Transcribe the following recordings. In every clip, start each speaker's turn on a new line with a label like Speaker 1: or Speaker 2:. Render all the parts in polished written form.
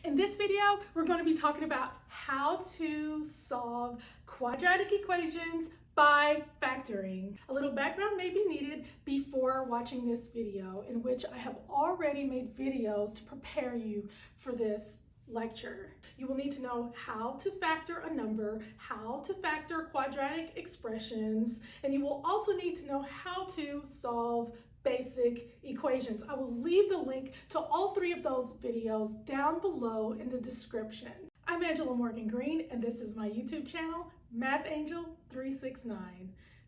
Speaker 1: In this video, we're going to be talking about how to solve quadratic equations by factoring. A little background may be needed before watching this video, in which I have already made videos to prepare you for this lecture. You will need to know how to factor a number, how to factor quadratic expressions, and you will also need to know how to solve basic equations. I will leave the link to all three of those videos down below in the description. I'm Angela Morgan Green, and this is my YouTube channel, MathAngel369.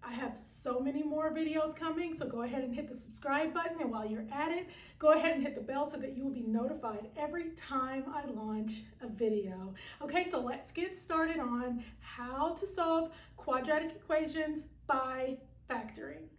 Speaker 1: I have so many more videos coming, so go ahead and hit the subscribe button, and while you're at it, go ahead and hit the bell so that you will be notified every time I launch a video. Okay, so let's get started on how to solve quadratic equations by factoring.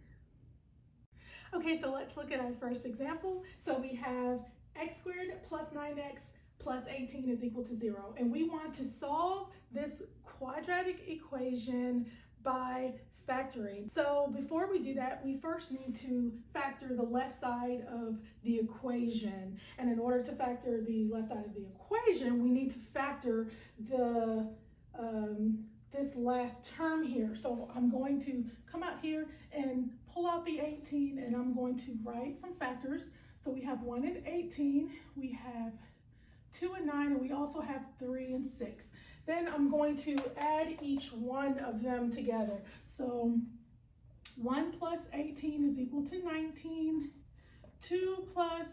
Speaker 1: Okay, so let's look at our first example. So we have x squared plus 9x plus 18 is equal to 0. And we want to solve this quadratic equation by factoring. So before we do that, we first need to factor the left side of the equation. And in order to factor the left side of the equation, we need to factor the this last term here. So I'm going to come out here and pull out the 18, and I'm going to write some factors. So we have 1 and 18, we have 2 and 9, and we also have 3 and 6. Then I'm going to add each one of them together. So 1 plus 18 is equal to 19, 2 plus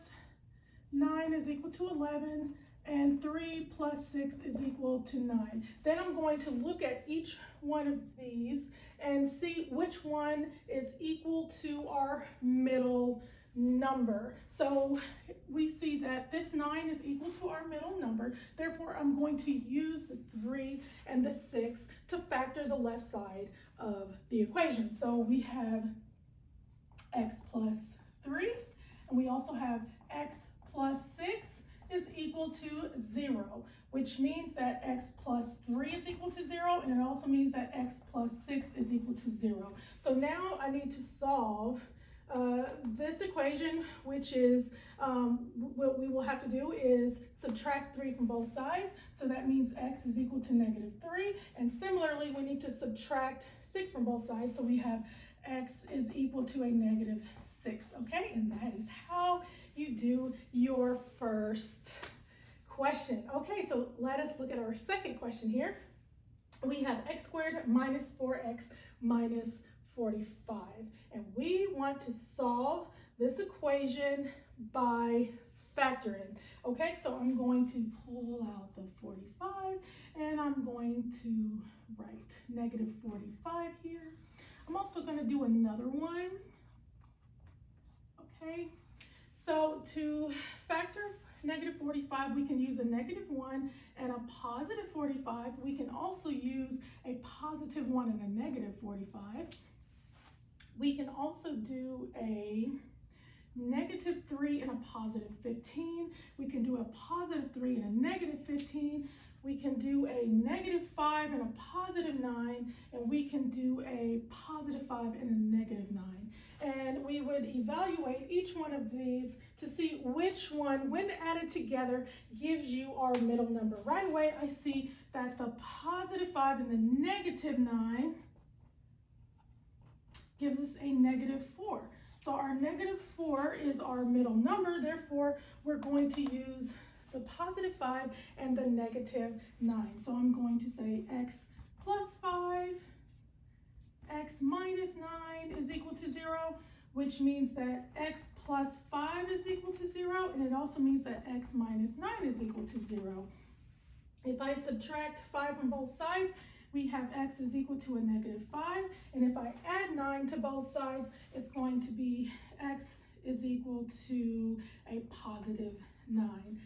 Speaker 1: 9 is equal to 11, and 3 plus 6 is equal to 9. Then I'm going to look at each one of these and see which one is equal to our middle number. So we see that this 9 is equal to our middle number. Therefore, I'm going to use the 3 and the 6 to factor the left side of the equation. So we have x plus 3, and we also have x plus 6 is equal to 0, which means that x plus 3 is equal to 0, and it also means that x plus 6 is equal to 0. So now I need to solve this equation, which is what we will have to do is subtract 3 from both sides. So that means x is equal to -3. And similarly, we need to subtract 6 from both sides. So we have x is equal to a -6. Okay, and that is how you do your first question. Okay, so let us look at our second question here. We have x squared minus 4x minus 45, and we want to solve this equation by factoring. Okay, so I'm going to pull out the 45, and I'm going to write -45 here. I'm also going to do another one. Okay, so to factor -45, we can use a -1 and a +45. We can also use a +1 and a -45. We can also do a -3 and a +15. We can do a +3 and a -15. We can do a -5 and a +9, and we can do a +5 and a -9. And we would evaluate each one of these to see which one, when added together, gives you our middle number. Right away, I see that the +5 and the -9 gives us a -4. So our -4 is our middle number. Therefore, we're going to use the +5 and the -9. So I'm going to say x plus 5, x minus 9 is equal to 0, which means that x plus 5 is equal to 0, and it also means that x minus 9 is equal to 0. If I subtract 5 from both sides, we have x is equal to a -5, and if I add 9 to both sides, it's going to be x is equal to a +9.